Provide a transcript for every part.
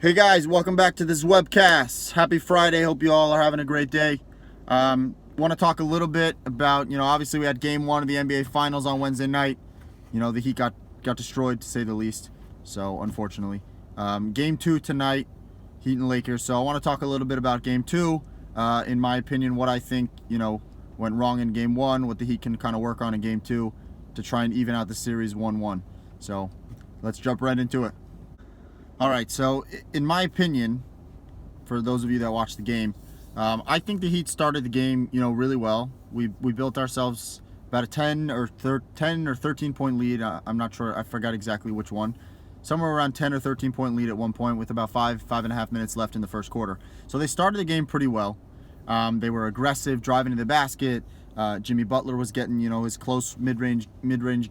Hey guys, welcome back to this webcast. Happy Friday. Hope you all are having a great day. Want to talk a little bit about, obviously we had game one of the NBA Finals on Wednesday night. The Heat got destroyed, to say the least. So, unfortunately. Game two tonight, Heat and Lakers. So, I want to talk a little bit about game two. In my opinion, what I think, went wrong in game one, what the Heat can kind of work on in game two to try and even out the series 1-1. So, let's jump right into it. All right, so in my opinion, for those of you that watched the game, I think the Heat started the game, really well. We built ourselves about a 10 or 13 point lead. I'm not sure. I forgot exactly which one. Somewhere around 10 or 13 point lead at one point with about 5.5 minutes left in the first quarter. So they started the game pretty well. They were aggressive, driving to the basket. Jimmy Butler was getting, his close mid-range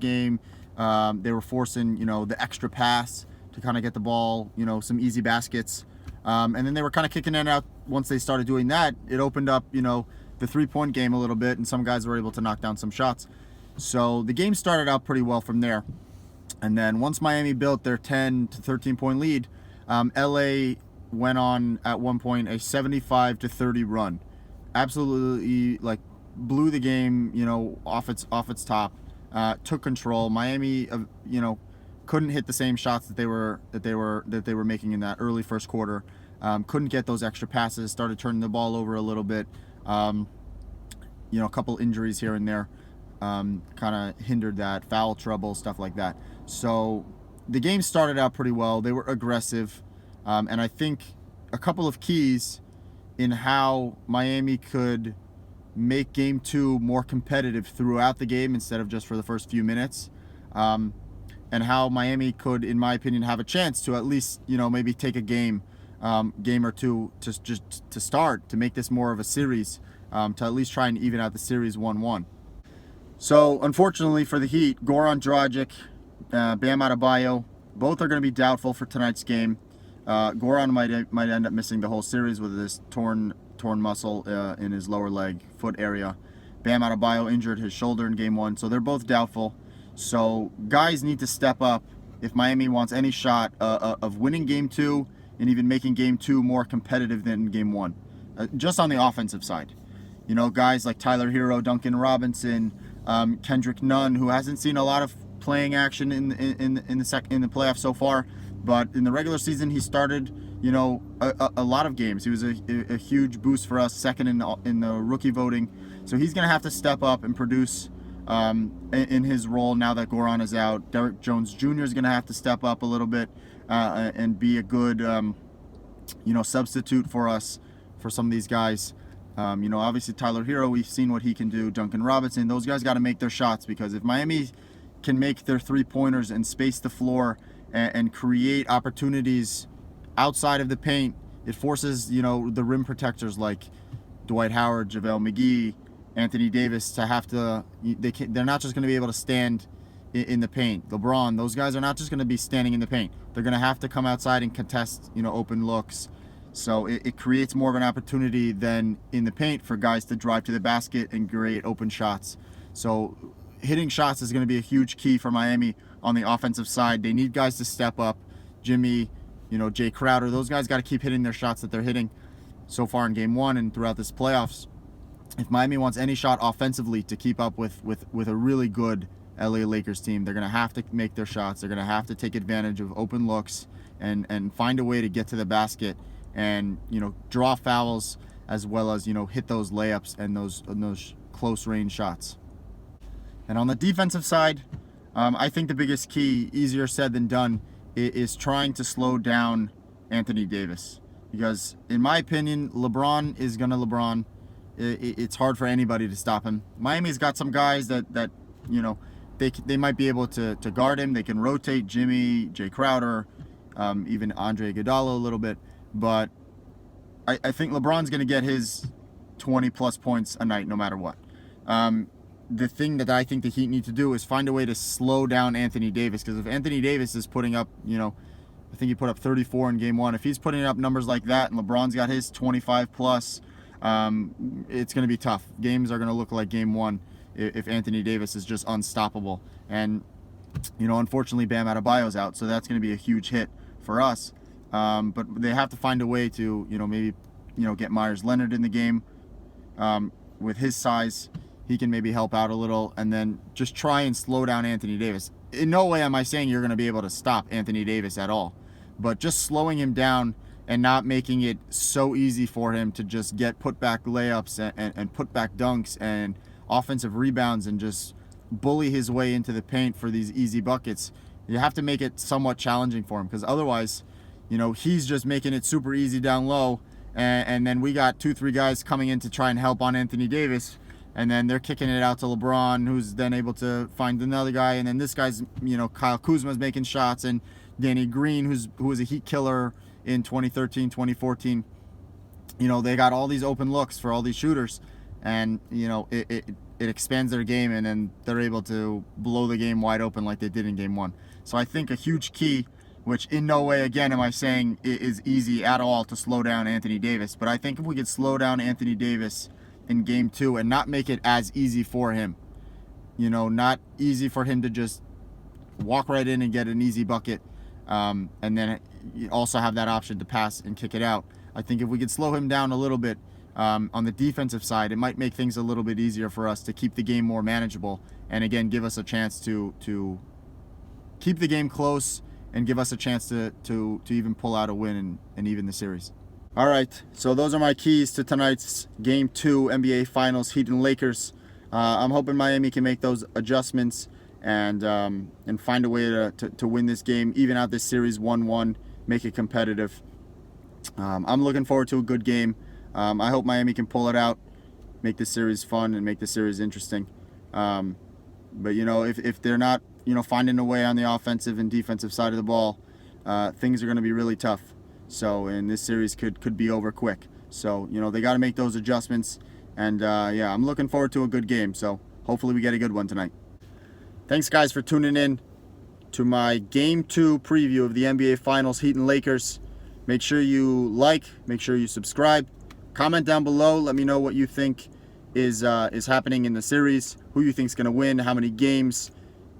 game. They were forcing, the extra pass to kind of get the ball, some easy baskets. And then they were kind of kicking it out. Once they started doing that, it opened up, the three-point game a little bit, and some guys were able to knock down some shots. So the game started out pretty well from there. And then once Miami built their 10 to 13 point lead, LA went on at one point a 75-30 run. Absolutely blew the game, off its top. Took control. Miami, couldn't hit the same shots that they were making in that early first quarter. Couldn't get those extra passes. Started turning the ball over a little bit. A couple injuries here and there kind of hindered that. Foul trouble, stuff like that. So the game started out pretty well. They were aggressive, and I think a couple of keys in how Miami could make game two more competitive throughout the game instead of just for the first few minutes. And how Miami could, in my opinion, have a chance to at least, maybe take a game or two to start, to make this more of a series, to at least try and even out the series 1-1. So, unfortunately for the Heat, Goran Dragic, Bam Adebayo, both are going to be doubtful for tonight's game. Goran might end up missing the whole series with this torn muscle in his lower leg, foot area. Bam Adebayo injured his shoulder in game one, so they're both doubtful. So guys need to step up if Miami wants any shot of winning game two and even making game two more competitive than game one, just on the offensive side. Guys like Tyler Hero, Duncan Robinson, Kendrick Nunn, who hasn't seen a lot of playing action in the playoffs so far, but in the regular season he started a lot of games. He was a huge boost for us, second in the rookie voting. So he's gonna have to step up and produce in his role now that Goran is out. Derek Jones Jr. is going to have to step up a little bit and be a good, substitute for us, for some of these guys. Obviously Tyler Hero, we've seen what he can do. Duncan Robinson, those guys got to make their shots, because if Miami can make their three-pointers and space the floor and create opportunities outside of the paint, it forces, the rim protectors like Dwight Howard, JaVale McGee, Anthony Davis to have to, they're not just going to be able to stand in the paint. LeBron, those guys are not just going to be standing in the paint. They're going to have to come outside and contest, open looks. So it creates more of an opportunity than in the paint for guys to drive to the basket and create open shots. So hitting shots is going to be a huge key for Miami on the offensive side. They need guys to step up. Jimmy, Jay Crowder, those guys got to keep hitting their shots that they're hitting so far in game one and throughout this playoffs. If Miami wants any shot offensively to keep up with a really good LA Lakers team, they're going to have to make their shots. They're going to have to take advantage of open looks and find a way to get to the basket and, draw fouls, as well as, hit those layups and those close range shots. And on the defensive side, I think the biggest key, easier said than done, is trying to slow down Anthony Davis. Because in my opinion, LeBron is going to LeBron. It's hard for anybody to stop him. Miami's got some guys that they might be able to guard him. They can rotate Jimmy, Jay Crowder, even Andre Iguodala a little bit. But I think LeBron's going to get his 20-plus points a night no matter what. The thing that I think the Heat need to do is find a way to slow down Anthony Davis. Because if Anthony Davis is putting up, I think he put up 34 in game one. If he's putting up numbers like that and LeBron's got his 25-plus, it's going to be tough. Games are going to look like game one if Anthony Davis is just unstoppable. And, unfortunately, Bam Adebayo's out, so that's going to be a huge hit for us. but they have to find a way to, maybe, get Myers Leonard in the game. With his size, he can maybe help out a little, and then just try and slow down Anthony Davis. In no way am I saying you're going to be able to stop Anthony Davis at all, but just slowing him down and not making it so easy for him to just get putback layups and putback dunks and offensive rebounds and just bully his way into the paint for these easy buckets. You have to make it somewhat challenging for him, because otherwise, he's just making it super easy down low, and then we got 2-3 guys coming in to try and help on Anthony Davis, and then they're kicking it out to LeBron, who's then able to find another guy, and then this guy's, Kyle Kuzma's making shots, and Danny Green, who was a Heat killer in 2013, 2014. They got all these open looks for all these shooters, and it expands their game, and then they're able to blow the game wide open like they did in game 1. So I think a huge key, which in no way, again, am I saying it is easy at all to slow down Anthony Davis, but I think if we could slow down Anthony Davis in game 2 and not make it as easy for him, not easy for him to just walk right in and get an easy bucket, and then you also have that option to pass and kick it out. I think if we could slow him down a little bit on the defensive side, it might make things a little bit easier for us to keep the game more manageable, and again, give us a chance to keep the game close and give us a chance to even pull out a win and even the series. All right, so those are my keys to tonight's Game 2 NBA Finals, Heat and Lakers. I'm hoping Miami can make those adjustments and find a way to win this game, even out this series 1-1, make it competitive. I'm looking forward to a good game. I hope Miami can pull it out, make the series fun and make the series interesting. But if they're not finding a way on the offensive and defensive side of the ball, things are going to be really tough. So, and this series could be over quick. So, they got to make those adjustments. And yeah, I'm looking forward to a good game. So hopefully we get a good one tonight. Thanks, guys, for tuning in to my Game 2 preview of the NBA Finals, Heat and Lakers. Make sure you make sure you subscribe, comment down below. Let me know what you think is happening in the series, who you think is going to win, how many games.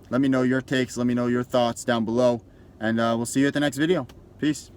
Let me know your takes. Let me know your thoughts down below. And we'll see you at the next video. Peace.